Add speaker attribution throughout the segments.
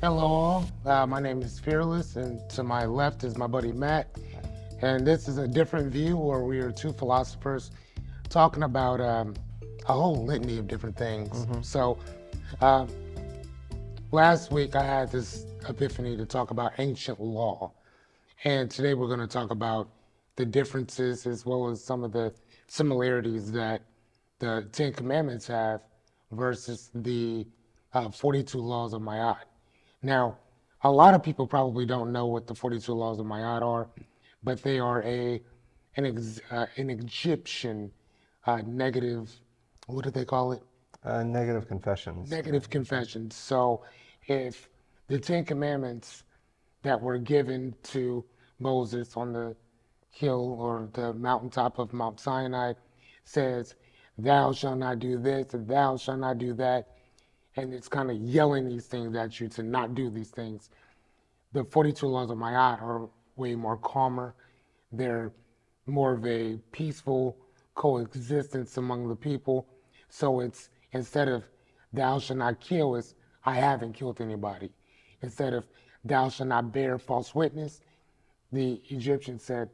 Speaker 1: Hello all, my name is Fearless, and to my left is my buddy Matt. And this is a different view where we are two philosophers talking about a whole litany of different things. So, uh, last week I had this epiphany to talk about ancient law, and today we're going to talk about the differences as well as some of the similarities that the Ten Commandments have versus the 42 laws of Ma'at. Now, a lot of people probably don't know what the 42 laws of Ma'at are, but they are an Egyptian negative, what do they call it?
Speaker 2: Negative confessions.
Speaker 1: Negative confessions. So if the Ten Commandments that were given to Moses on the hill or the mountaintop of Mount Sinai says, thou shalt not do this, and thou shalt not do that, and it's kind of yelling these things at you to not do these things. The 42 laws of Ma'at are way more calmer. They're more of a peaceful coexistence among the people. So it's instead of thou shalt not kill, it's I haven't killed anybody. Instead of thou shalt not bear false witness, the Egyptian said,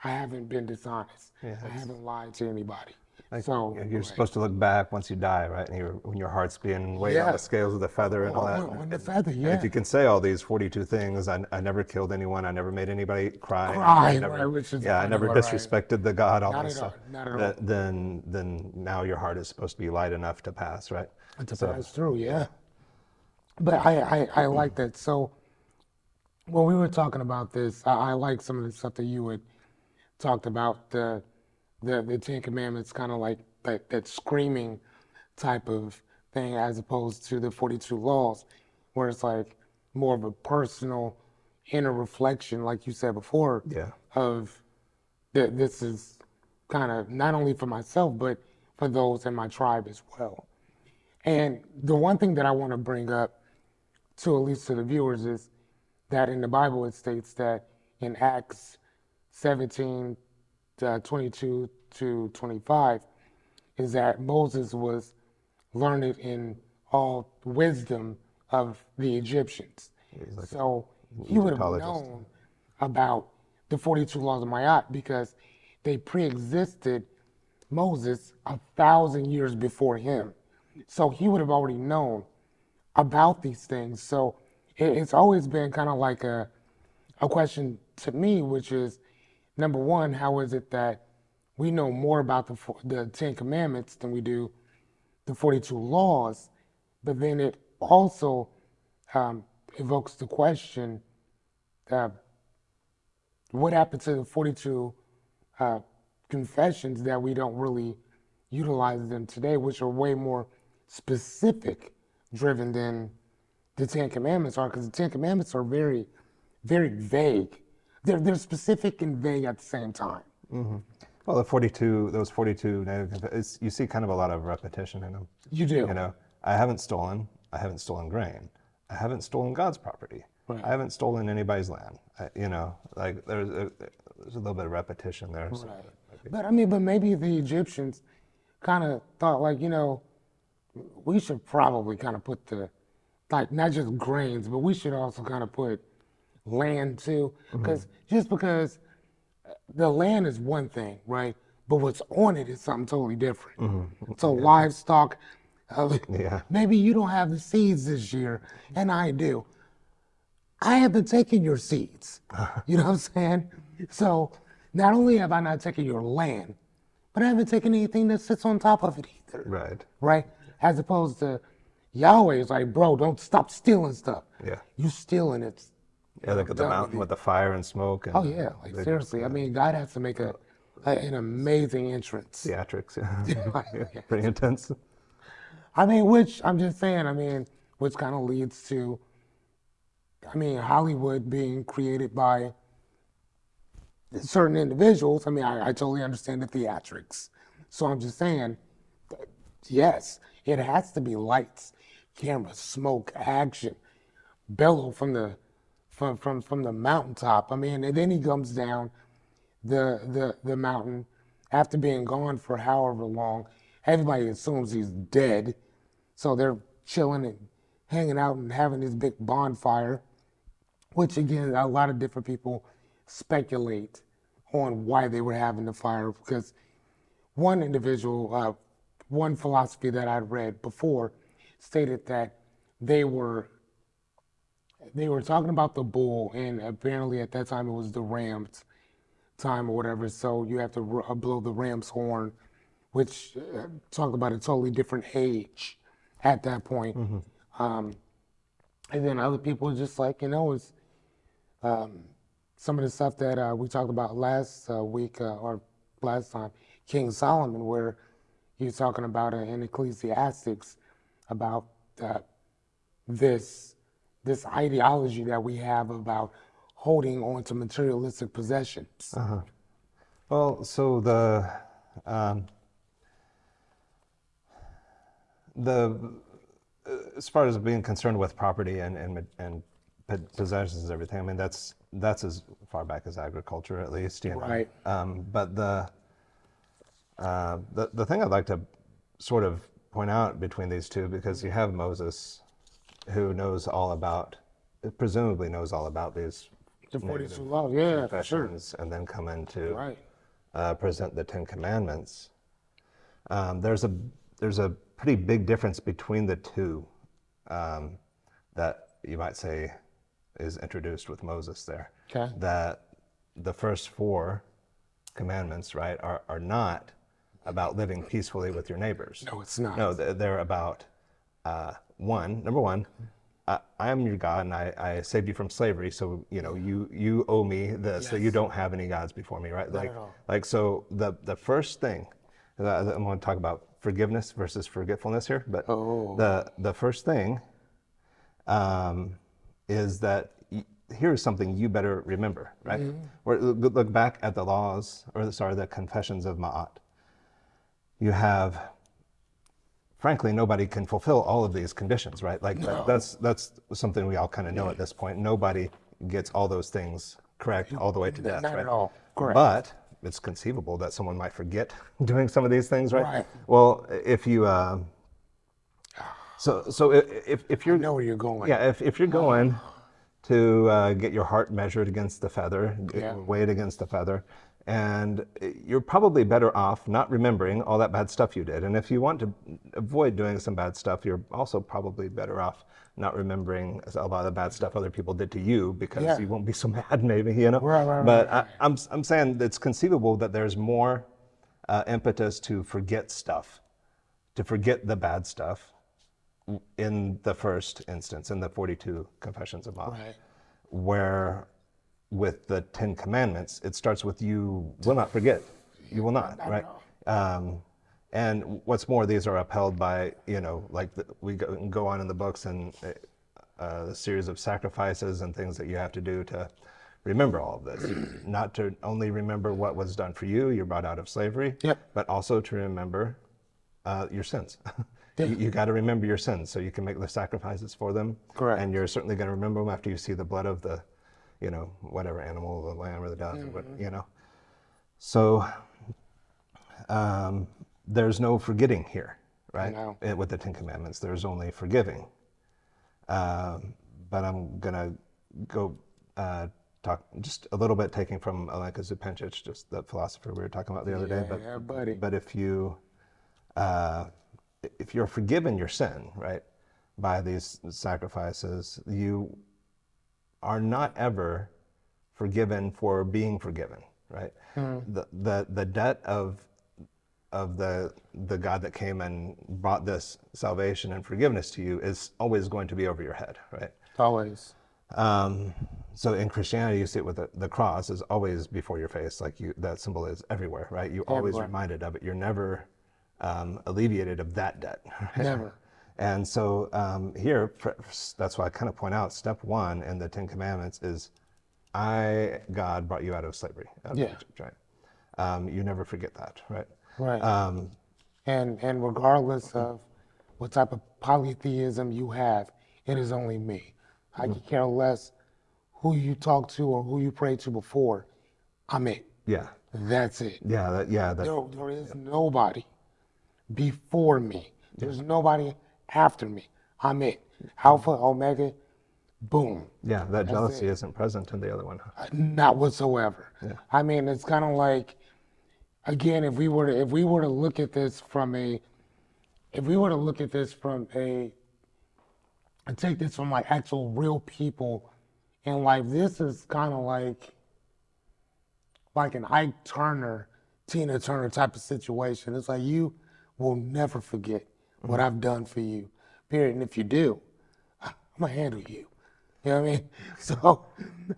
Speaker 1: I haven't been dishonest.
Speaker 2: Yeah,
Speaker 1: I haven't lied to anybody.
Speaker 2: like
Speaker 1: So
Speaker 2: you're supposed to look back once you die, right? And when your heart's being weighed on
Speaker 1: yeah,
Speaker 2: the scales of the feather and all that.
Speaker 1: on the feather,
Speaker 2: And
Speaker 1: yeah.
Speaker 2: if you can say all these 42 things, I never killed anyone, I never made anybody cry,
Speaker 1: Cry,
Speaker 2: I never,
Speaker 1: right, which is
Speaker 2: yeah, I
Speaker 1: kind
Speaker 2: never
Speaker 1: of right.
Speaker 2: disrespected the God, all
Speaker 1: Not
Speaker 2: this
Speaker 1: at all,
Speaker 2: stuff.
Speaker 1: not at all.
Speaker 2: Then now your heart is supposed to be light enough to pass, right?
Speaker 1: To
Speaker 2: So
Speaker 1: pass through, yeah. But I like that. So when we were talking about this, I like some of the stuff that you had talked about, the Ten Commandments, kind of like that screaming type of thing, as opposed to the 42 laws, where it's like more of a personal inner reflection, like you said before,
Speaker 2: yeah,
Speaker 1: of that this is kind of not only for myself, but for those in my tribe as well. And the one thing that I want to bring up to at least to the viewers is that in the Bible it states that in Acts 17, 22 to 25, is that Moses was learned in all wisdom of the Egyptians.
Speaker 2: he's like
Speaker 1: So
Speaker 2: an
Speaker 1: he would have
Speaker 2: Egyptologist.
Speaker 1: known about the 42 laws of Ma'at because they pre-existed Moses 1,000 years before him. So he would have already known about these things. So it's always been kind of like a question to me, which is number one, how is it that we know more about the Ten Commandments than we do the 42 laws? But then it also evokes the question, uh, what happened to the 42 uh, confessions that we don't really utilize them today, which are way more specific driven than the Ten Commandments are, because the Ten Commandments are very, very vague. They're specific and vague at the same time.
Speaker 2: Well, those 42 negative, you see kind of a lot of repetition in them.
Speaker 1: You do.
Speaker 2: You know, I haven't stolen grain. I haven't stolen God's property.
Speaker 1: Right.
Speaker 2: I haven't stolen anybody's land. Like there's a little bit of repetition there. So.
Speaker 1: Right. But I mean, but maybe the Egyptians kind of thought like, we should probably kind of put like not just grains, but we should also kind of put land too, because because the land is one thing, right? But what's on it is something totally different. So livestock,
Speaker 2: Yeah.
Speaker 1: maybe you don't have the seeds this year, and I do. I haven't taken your seeds. You know what I'm saying? So not only have I not taken your land, but I haven't taken anything that sits on top of it either.
Speaker 2: Right.
Speaker 1: Right? As opposed to Yahweh is like, bro, don't stop stealing stuff.
Speaker 2: Yeah.
Speaker 1: You stealing it.
Speaker 2: Yeah, look at the
Speaker 1: done with
Speaker 2: mountain
Speaker 1: it.
Speaker 2: with the fire and smoke. And
Speaker 1: Oh yeah, like seriously. I mean, God has to make an amazing entrance.
Speaker 2: theatrics. Yeah. Pretty intense.
Speaker 1: I mean, which I'm just saying. I mean, which kind of leads to, I mean, Hollywood being created by certain individuals. I mean, I totally understand the theatrics. So I'm just saying, yes, it has to be lights, camera, smoke, action, bellow from the mountaintop. I mean, and then he comes down the mountain after being gone for however long. Everybody assumes he's dead, so they're chilling and hanging out and having this big bonfire, which again, a lot of different people speculate on why they were having the fire. Because one individual, one philosophy that I'd read before stated that they were talking about the bull, and apparently at that time it was the ram's time or whatever. So you have to blow the ram's horn, which talk about a totally different age at that point. Um, and then other people just like, it's some of the stuff that we talked about last week or last time, King Solomon, where he was talking about in Ecclesiastics about this ideology that we have about holding on to materialistic possessions.
Speaker 2: Well, so the as far as being concerned with property and possessions and everything, I mean that's as far back as agriculture, at least,
Speaker 1: Right.
Speaker 2: But the thing I'd like to sort of point out between these two, because you have Moses, who presumably knows all about these
Speaker 1: The 42 laws, yeah, for sure.
Speaker 2: confessions, and then come in to
Speaker 1: Right.
Speaker 2: present the Ten Commandments. There's a pretty big difference between the two that you might say is introduced with Moses there.
Speaker 1: Okay.
Speaker 2: That the first 4 commandments, right, are not about living peacefully with your neighbors.
Speaker 1: No, it's not.
Speaker 2: No, they're about number one, I am your God, and I saved you from slavery, so you owe me this, so you don't have any gods before me, right?
Speaker 1: Not at all.
Speaker 2: Like so the first thing, I'm going to talk about forgiveness versus forgetfulness here, but the first thing is that here's something you better remember, right? Or look back at the laws, the confessions of Ma'at. You have, frankly, nobody can fulfill all of these conditions, right? Like that's something we all kind of know at this point. Nobody gets all those things correct all the way to death,
Speaker 1: Not
Speaker 2: right?
Speaker 1: at all. Correct.
Speaker 2: But it's conceivable that someone might forget doing some of these things, right?
Speaker 1: Right.
Speaker 2: Well, if you, if you're,
Speaker 1: I know where you're going.
Speaker 2: yeah, if you're going to get your heart measured against the feather, weighed against the feather, and you're probably better off not remembering all that bad stuff you did. And if you want to avoid doing some bad stuff, you're also probably better off not remembering a lot of the bad stuff other people did to you, because you won't be so mad, maybe,
Speaker 1: Right,
Speaker 2: But I'm saying it's conceivable that there's more impetus to forget stuff, to forget the bad stuff in the first instance, in the 42 confessions of Ma'at,
Speaker 1: Right.
Speaker 2: where with the 10 commandments, it starts with you will not forget. You will not, right? And what's more, these are upheld by, we go on in the books and a series of sacrifices and things that you have to do to remember all of this. Not to only remember what was done for you, you're brought out of slavery, but also to remember your sins. You got to remember your sins so you can make the sacrifices for them.
Speaker 1: Correct.
Speaker 2: And you're certainly going to remember them after you see the blood of the, whatever animal, the lamb or the dove, So there's no forgetting here, right?
Speaker 1: No.
Speaker 2: With the 10 Commandments, there's only forgiving. But I'm going to go talk just a little bit, taking from Alenka Zupancic, just the philosopher we were talking about the other day. But,
Speaker 1: buddy.
Speaker 2: But if you're forgiven your sin, right, by these sacrifices, you are not ever forgiven for being forgiven, right? The debt of the God that came and brought this salvation and forgiveness to you is always going to be over your head, right?
Speaker 1: Always.
Speaker 2: So in Christianity, you see it with the cross is always before your face, like that symbol is everywhere, right? You're always reminded of it. You're never alleviated of that debt. Right?
Speaker 1: Never.
Speaker 2: And so here, that's why I kind of point out, step 1 in the 10 Commandments is, God, brought you out of slavery, out of Egypt, right? You never forget that, right?
Speaker 1: Right. And regardless of what type of polytheism you have, it is only me. I could care less who you talk to or who you pray to before. I'm it.
Speaker 2: Yeah.
Speaker 1: That's it.
Speaker 2: Yeah.
Speaker 1: There is nobody before me. There's nobody after me. I'm it. Alpha, Omega, boom.
Speaker 2: Yeah, that
Speaker 1: That's
Speaker 2: jealousy
Speaker 1: it.
Speaker 2: isn't present in the other one.
Speaker 1: Not whatsoever.
Speaker 2: Yeah.
Speaker 1: I mean, it's kind of like, again, if we were to look at this from a, if we were to look at this from a, and take this from like actual real people in life, this is kind of like an Ike Turner, Tina Turner type of situation. It's like you will never forget what I've done for you, period. And if you do, I'm gonna handle you. You know what I mean? So,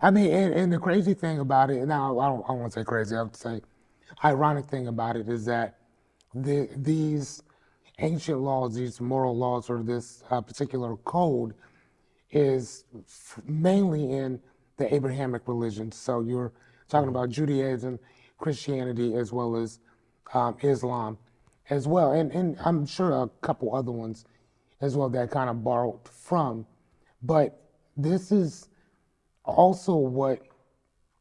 Speaker 1: I mean, and the crazy thing about it, now I don't want to say crazy, I have to say, ironic thing about it is that these ancient laws, these moral laws, or this particular code is mainly in the Abrahamic religions. So you're talking about Judaism, Christianity, as well as Islam, as well, and I'm sure a couple other ones as well that kind of borrowed from. But this is also what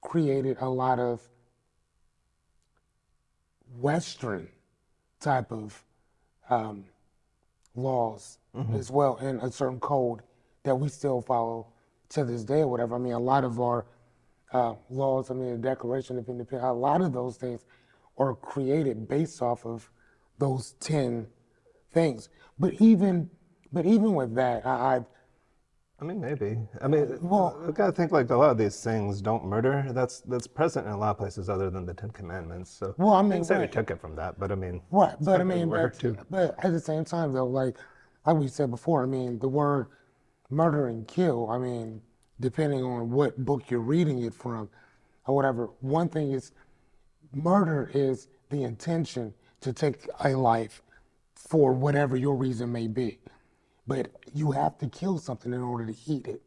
Speaker 1: created a lot of Western type of laws as well, and a certain code that we still follow to this day or whatever. I mean, a lot of our laws, I mean, the Declaration of Independence, a lot of those things are created based off of those 10 things. But even with that,
Speaker 2: I mean, maybe. I mean,
Speaker 1: well,
Speaker 2: you gotta think like a lot of these things don't murder. That's present in a lot of places other than the Ten Commandments. So
Speaker 1: well, I
Speaker 2: I
Speaker 1: mean,
Speaker 2: didn't say we
Speaker 1: right,
Speaker 2: took it from that, but I mean,
Speaker 1: right. But I
Speaker 2: some
Speaker 1: mean,
Speaker 2: were too.
Speaker 1: but at the same time, though, like we said before, I mean, the word murder and kill, I mean, depending on what book you're reading it from or whatever, one thing is murder is the intention to take a life for whatever your reason may be. But you have to kill something in order to eat it.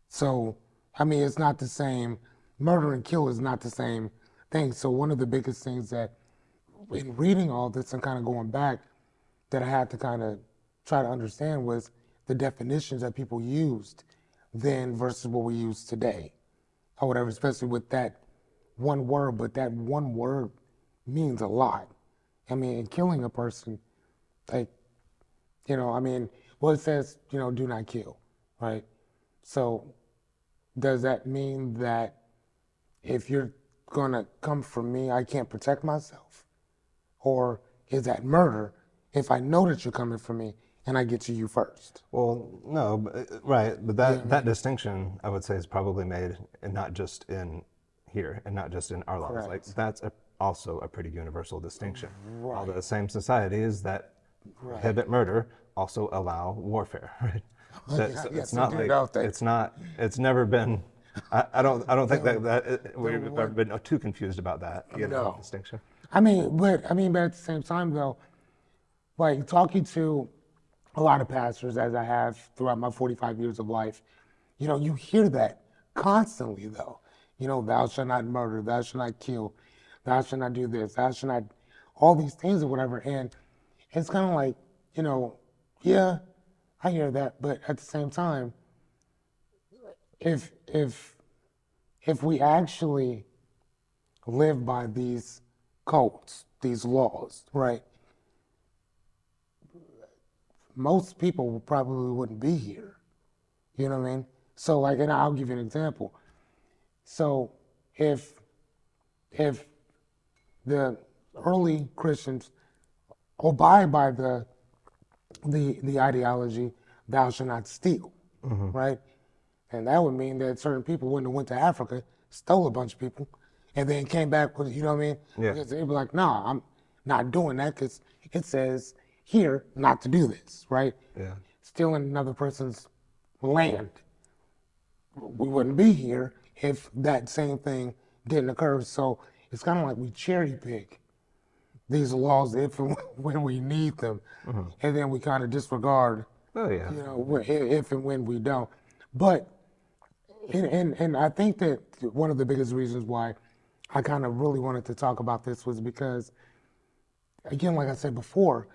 Speaker 1: So, I mean, it's not the same. Murder and kill is not the same thing. So, one of the biggest things that in reading all this and kind of going back that I had to kind of try to understand was the definitions that people used then versus what we use today or whatever, especially with that one word. But that one word means a lot. I mean, killing a person, like, I mean, well, it says, do not kill, right? So does that mean that if you're gonna come for me, I can't protect myself? Or is that murder if I know that you're coming for me and I get to you first?
Speaker 2: Well, no, right, but that distinction I would say is probably made, and not just in here, and not just in our laws. Like
Speaker 1: Correct.
Speaker 2: that's also a pretty universal distinction. All
Speaker 1: Right.
Speaker 2: the same societies that prohibit murder also allow warfare, right? So
Speaker 1: Yes,
Speaker 2: it's not
Speaker 1: indeed,
Speaker 2: like
Speaker 1: don't they?
Speaker 2: it's never been. I don't think that we've ever been too confused about that,
Speaker 1: No.
Speaker 2: distinction.
Speaker 1: But at the same time though, like talking to a lot of pastors as I have throughout my 45 years of life, you hear that constantly though. Thou shalt not murder, thou shalt not kill, thou shalt not do this, thou shalt not, all these things or whatever. And it's kind of like, yeah, I hear that, but at the same time, if if if we actually live by these codes, these laws, right? Most people probably wouldn't be here. You know what I mean? So like, and I'll give you an example. So if if the early Christians abide by the ideology, thou shalt not steal, right? And that would mean that certain people wouldn't have went to Africa, stole a bunch of people, and then came back with, you know what I mean?
Speaker 2: Yeah.
Speaker 1: Because they'd be like, nah, I'm not doing that because it says here not to do this, right?
Speaker 2: Yeah.
Speaker 1: Stealing another person's land. We wouldn't be here if that same thing didn't occur. So it's kind of like we cherry pick these laws if and when we need them, and then we kind of disregard,
Speaker 2: Oh yeah.
Speaker 1: if and when we don't. But and I think that one of the biggest reasons why I kind of really wanted to talk about this was because, again, like I said before,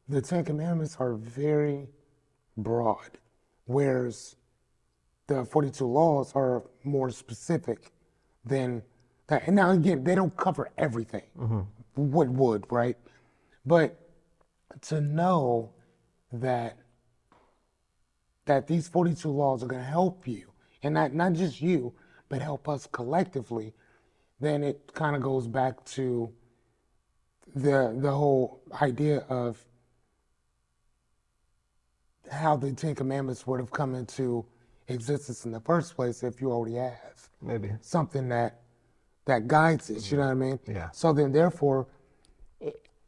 Speaker 1: the Ten Commandments are very broad, whereas the 42 laws are more specific than that. And now again, they don't cover everything. What would, right? But to know that that these 42 laws are going to help you, and not just you, but help us collectively, then it kind of goes back to the whole idea of how the Ten Commandments would have come into existence in the first place if you already have
Speaker 2: Maybe.
Speaker 1: something that guides it. You know what I mean?
Speaker 2: Yeah.
Speaker 1: So then, therefore,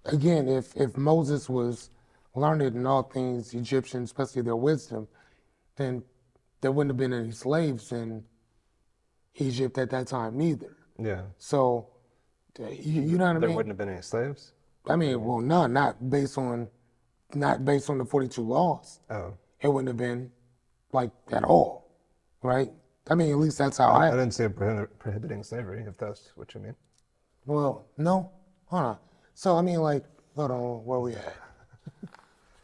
Speaker 1: again, if Moses was learned in all things Egyptian, especially their wisdom, then there wouldn't have been any slaves in Egypt at that time neither.
Speaker 2: Yeah.
Speaker 1: So, you know what I
Speaker 2: There
Speaker 1: mean?
Speaker 2: wouldn't have been any slaves?
Speaker 1: I mean, well, no, not based on the 42 laws.
Speaker 2: Oh.
Speaker 1: It wouldn't have been like at all, right? I mean, at least that's how
Speaker 2: I
Speaker 1: I.
Speaker 2: didn't say prohibiting slavery, if that's what you mean.
Speaker 1: Well, no, hold on. So I mean, like, hold on, where we at?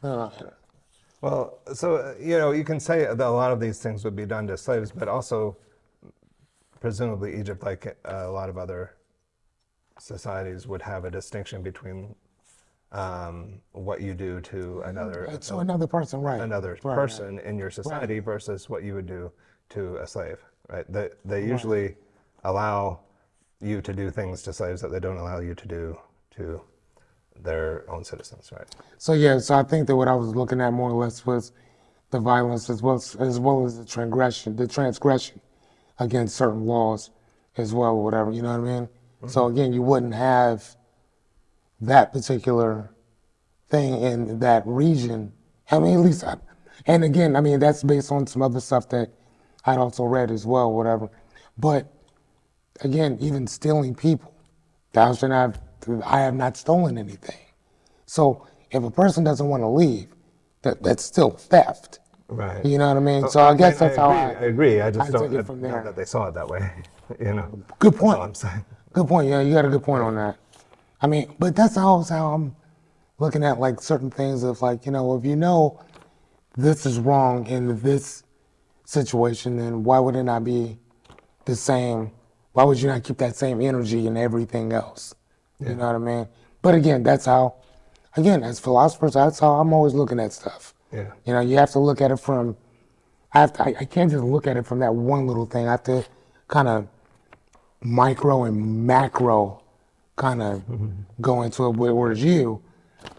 Speaker 1: Hold on.
Speaker 2: Well, so, you can say that a lot of these things would be done to slaves, but also presumably Egypt, like a lot of other societies, would have a distinction between what you do to
Speaker 1: another person, right?
Speaker 2: another
Speaker 1: Right,
Speaker 2: person in your society versus what you would do to a slave, right? They usually allow you to do things to slaves that they don't allow you to do to their own citizens, right?
Speaker 1: So yeah, so I think that what I was looking at more or less was the violence as well as the transgression against certain laws as well, or whatever. You know what I mean? So again, you wouldn't have that particular thing in that region. I mean, at least, and again, I mean, that's based on some other stuff that I'd also read as well, whatever. But again, even stealing people, I have not stolen anything. So if a person doesn't want to leave, that's still theft.
Speaker 2: Right.
Speaker 1: You know what I mean? So I guess that's how I
Speaker 2: agree. I just don't
Speaker 1: take it from
Speaker 2: know
Speaker 1: there.
Speaker 2: that they saw it that way.
Speaker 1: Good
Speaker 2: That's
Speaker 1: point.
Speaker 2: all I'm saying.
Speaker 1: Good point. Yeah, you got a good point on that. I mean, but that's always how I'm looking at like certain things of like, if you know this is wrong in this situation, then why would it not be the same? Why would you not keep that same energy in everything else? You know what I mean? But again, as philosophers, that's how I'm always looking at stuff.
Speaker 2: Yeah.
Speaker 1: You have to look at it from, I can't just look at it from that one little thing. I have to kind of micro and macro kind of go into it, whereas you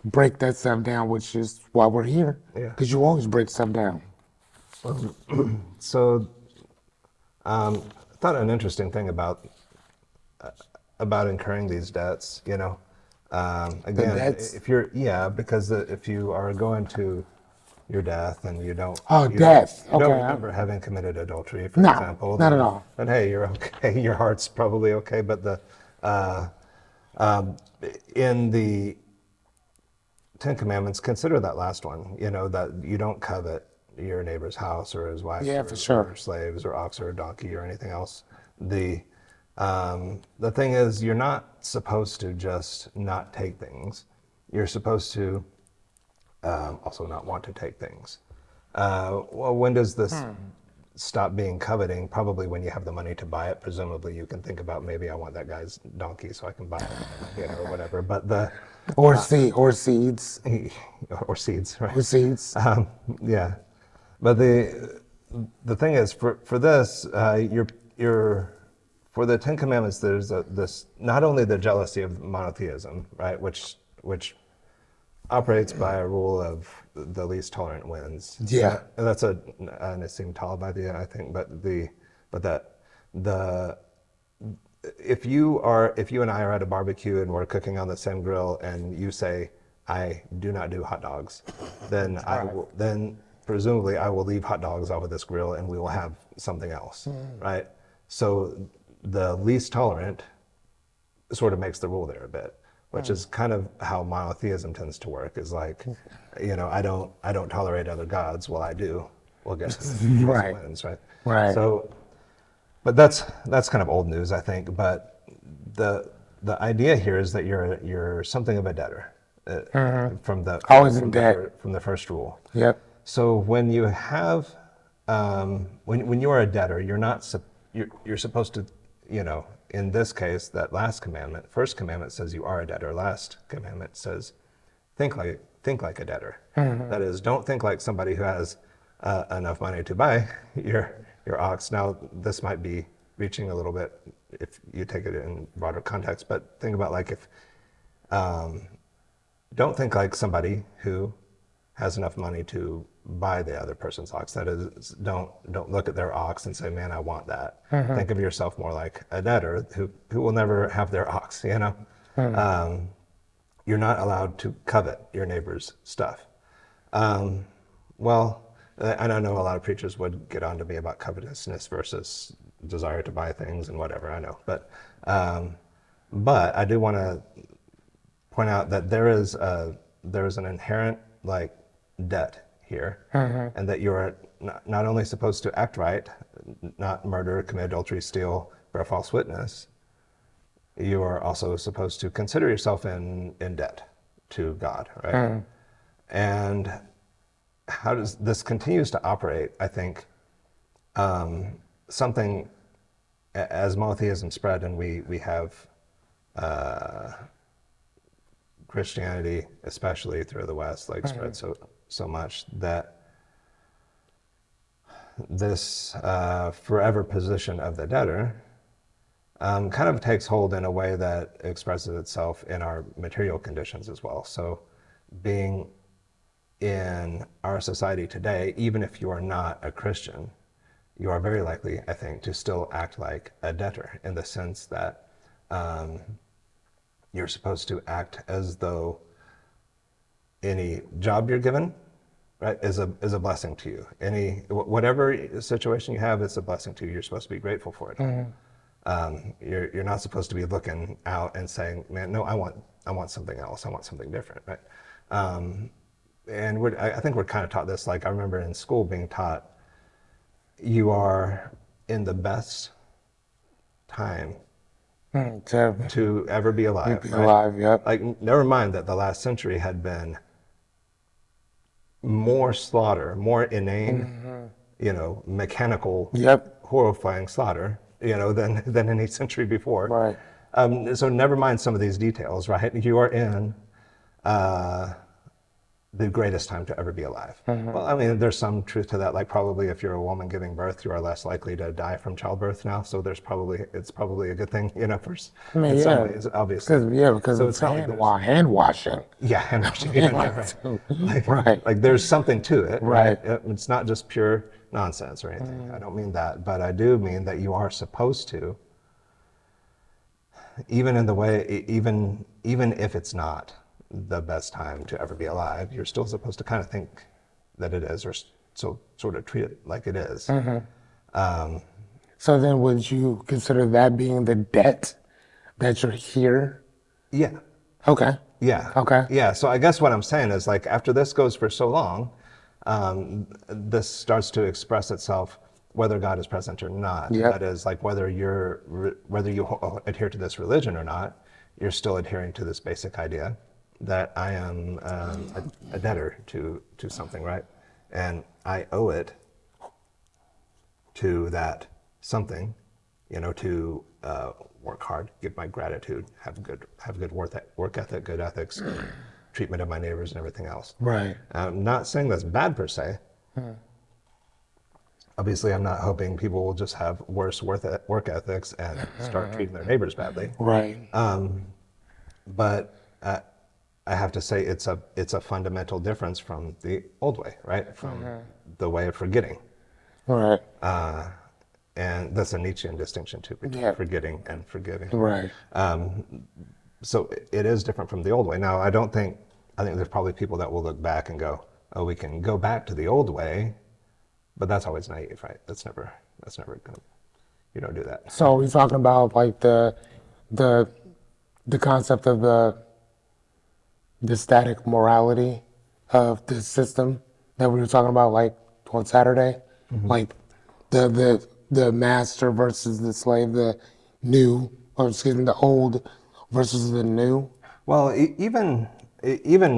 Speaker 1: break that stuff down, which is why we're here.
Speaker 2: Yeah.
Speaker 1: Because you always break stuff down.
Speaker 2: So, I thought an interesting thing about incurring these debts, again,
Speaker 1: debts?
Speaker 2: because if you are going to your death and you don't,
Speaker 1: death.
Speaker 2: you don't
Speaker 1: Okay.
Speaker 2: remember having committed adultery, for
Speaker 1: No,
Speaker 2: example,
Speaker 1: not at all.
Speaker 2: then hey, you're okay. Your heart's probably okay, but in the Ten Commandments, consider that last one, that you don't covet your neighbor's house or his wife
Speaker 1: Yeah, for sure.
Speaker 2: or slaves or ox or donkey or anything else. The thing is, you're not supposed to just not take things. You're supposed to also not want to take things. Well, when does this stop being coveting? Probably when you have the money to buy it. Presumably you can think about, maybe I want that guy's donkey so I can buy it, or whatever. But
Speaker 1: Or seeds.
Speaker 2: or seeds, right?
Speaker 1: Or seeds.
Speaker 2: Yeah, but the thing is, for this, for the Ten Commandments, there's this, not only the jealousy of monotheism, right, which operates by a rule of the least tolerant wins.
Speaker 1: Yeah.
Speaker 2: And that's a Nassim Taleb idea, I think. If you and I are at a barbecue and we're cooking on the same grill, and you say, I do not do hot dogs, then then presumably I will leave hot dogs off of this grill and we will have something else, right? So the least tolerant sort of makes the rule there a bit, which is kind of how monotheism tends to work, is like, I don't tolerate other gods. Well, I do. Well, guess who
Speaker 1: Right.
Speaker 2: wins, right?
Speaker 1: Right.
Speaker 2: So, but that's kind of old news, I think. But the idea here is that you're something of a debtor from the
Speaker 1: Always in debt.
Speaker 2: from the first rule.
Speaker 1: Yep.
Speaker 2: So when you have when you are a debtor, you're supposed to, in this case, that last commandment, first commandment says you are a debtor. Last commandment says think like a debtor. That is, don't think like somebody who has enough money to buy your ox. Now, this might be reaching a little bit if you take it in broader context, but think about like if don't think like somebody who has enough money to buy the other person's ox. That is, don't look at their ox and say, "Man, I want that." Think of yourself more like a debtor who will never have their ox. You know, you're not allowed to covet your neighbor's stuff. Well, and I know a lot of preachers would get on to me about covetousness versus desire to buy things and whatever. I know, but I do want to point out that there is an inherent like debt here, and that you are not only supposed to act right, not murder, commit adultery, steal, bear false witness. You are also supposed to consider yourself in debt to God, right? And how does this continues to operate? I think something as monotheism spread, and we have Christianity, especially through the West, like spread so much that this forever position of the debtor kind of takes hold in a way that expresses itself in our material conditions as well. So being in our society today, even if you are not a Christian, you are very likely, I think, to still act like a debtor in the sense that you're supposed to act as though any job you're given, right, is a blessing to you. Whatever situation you have, it's a blessing to you. You're supposed to be grateful for it. You're not supposed to be looking out and saying, "Man, no, I want something else. I want something different," right? And I think we're kind of taught this. Like I remember in school being taught, you are in the best time to ever be alive.
Speaker 1: Be
Speaker 2: right?
Speaker 1: alive, yep.
Speaker 2: Like never mind that the last century had been more slaughter, more inane, mechanical, horrifying slaughter, than any century before.
Speaker 1: Right.
Speaker 2: So never mind some of these details, right? You are in the greatest time to ever be alive. Well, I mean, there's some truth to that. Like probably if you're a woman giving birth, you are less likely to die from childbirth now. So it's probably a good thing, in some ways, obviously.
Speaker 1: Because
Speaker 2: So
Speaker 1: it's
Speaker 2: it's not like
Speaker 1: hand washing.
Speaker 2: Yeah, hand washing. Right.
Speaker 1: Right.
Speaker 2: Like there's something to it,
Speaker 1: Right.
Speaker 2: It's not just pure nonsense or anything. I don't mean that, but I do mean that you are supposed to, even in the way, even if it's not the best time to ever be alive, you're still supposed to kind of think that it is, or so sort of treat it like it is.
Speaker 1: So then would you consider that being the debt that you're here?
Speaker 2: Yeah.
Speaker 1: Okay.
Speaker 2: Yeah.
Speaker 1: Okay.
Speaker 2: Yeah. So I guess what I'm saying is like after this goes for so long, this starts to express itself whether God is present or not.
Speaker 1: Yep.
Speaker 2: That is like whether you adhere to this religion or not, you're still adhering to this basic idea that I am a debtor to something, right? And I owe it to that something, to work hard, give my gratitude, have good work ethic, good ethics, treatment of my neighbors, and everything else.
Speaker 1: Right.
Speaker 2: I'm not saying that's bad per se. Obviously, I'm not hoping people will just have worse work ethics and start treating their neighbors badly.
Speaker 1: Right.
Speaker 2: But I have to say it's a fundamental difference from the old way, right? From the way of forgetting.
Speaker 1: Right.
Speaker 2: And that's a Nietzschean distinction too, between forgetting and forgiving.
Speaker 1: Right.
Speaker 2: So it is different from the old way. Now, I think there's probably people that will look back and go, "Oh, we can go back to the old way," but that's always naive, right? That's never gonna. You don't do that.
Speaker 1: So we're talking about like the concept of the static morality of the system that we were talking about, like on Saturday, like the master versus the slave, the old versus the new.
Speaker 2: Well, even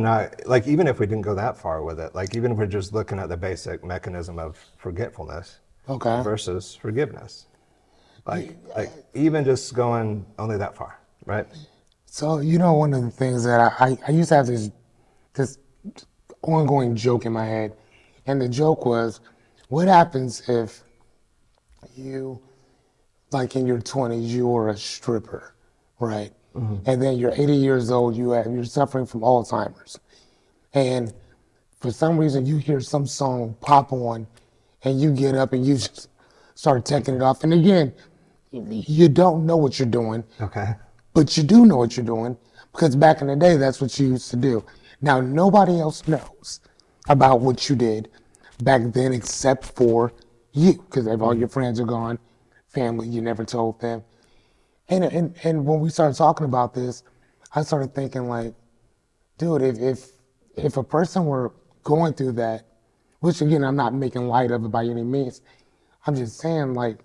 Speaker 2: not like even if we didn't go that far with it, like even if we're just looking at the basic mechanism of forgetfulness, versus forgiveness, like even just going only that far, right?
Speaker 1: So one of the things that I used to have this ongoing joke in my head And the joke was, what happens if you, like in your 20s, you were a stripper, right? And then you're 80 years old, you're suffering from Alzheimer's. And for some reason, you hear some song pop on, and you get up and you just start taking it off. And again, you don't know what you're doing,
Speaker 2: Okay.
Speaker 1: but you do know what you're doing because back in the day, that's what you used to do. Now, nobody else knows about what you did back then except for you because all your friends are gone, family, you never told them. And when we started talking about this, I started thinking like, dude, if a person were going through that, which again, I'm not making light of it by any means, I'm just saying like,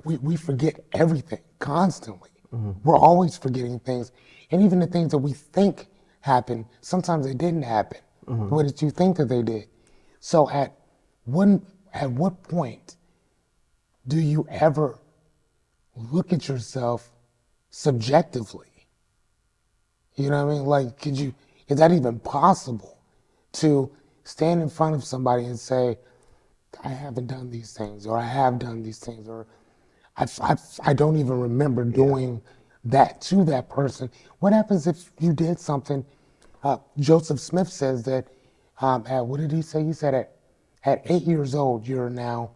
Speaker 1: we forget everything constantly. We're always forgetting things. And even the things that we think happened, sometimes they didn't happen the way that you think that they did. So at what point do you ever look at yourself subjectively? You know what I mean? Like, is that even possible to stand in front of somebody and say, I haven't done these things, or I have done these things, or I don't even remember doing that to that person. What happens if you did something? Joseph Smith says that, what did he say? He said at 8 years old, you're now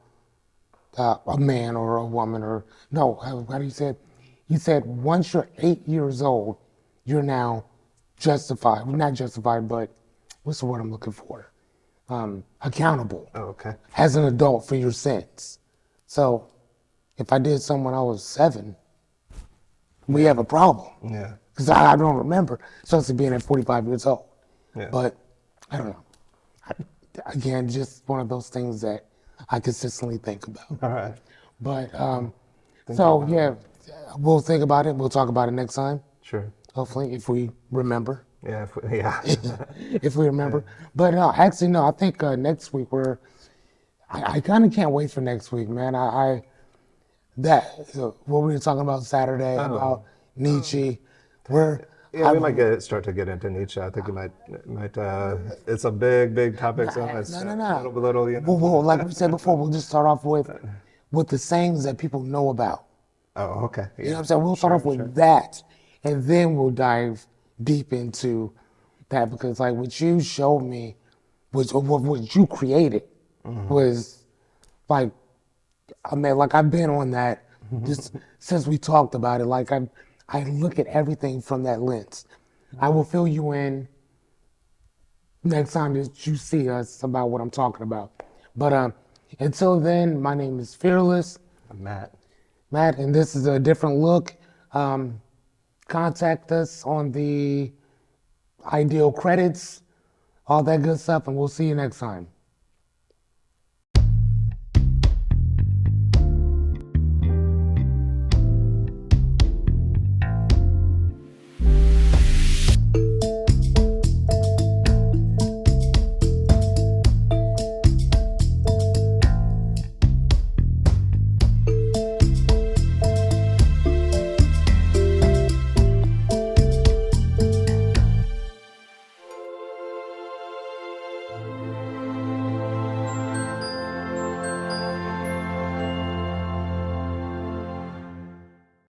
Speaker 1: a man or a woman, or no, how do you say it? He said once you're 8 years old, you're now justified, well, not justified, but what's the word I'm looking for? Accountable
Speaker 2: Oh, okay.
Speaker 1: as an adult for your sins. So if I did something when I was 7, we have a problem.
Speaker 2: Yeah.
Speaker 1: Because I don't remember, especially being at 45 years old.
Speaker 2: Yeah.
Speaker 1: But I don't know. Again, just one of those things that I consistently think about.
Speaker 2: All right.
Speaker 1: But so yeah, we'll think about it. We'll talk about it next time.
Speaker 2: Sure.
Speaker 1: Hopefully, if we remember.
Speaker 2: Yeah. Yeah.
Speaker 1: If we remember. But actually, no. I think next week I kind of can't wait for next week, man. What we were talking about Saturday about Nietzsche.
Speaker 2: Yeah, we might start to get into Nietzsche. I think you might. It's a big topic. So it's
Speaker 1: No.
Speaker 2: little, you know.
Speaker 1: Well, like we said before, we'll just start off with the sayings that people know about.
Speaker 2: Oh, okay. Yeah.
Speaker 1: You know what I'm saying? We'll start off with that, and then we'll dive deep into that because, like, what you showed me was what you created was like, I mean, like I've been on that just since we talked about it. Like I look at everything from that lens. I will fill you in next time that you see us about what I'm talking about. But until then, my name is Fearless.
Speaker 2: I'm Matt.
Speaker 1: And this is a different look. Contact us on the ideal credits, all that good stuff, and we'll see you next time.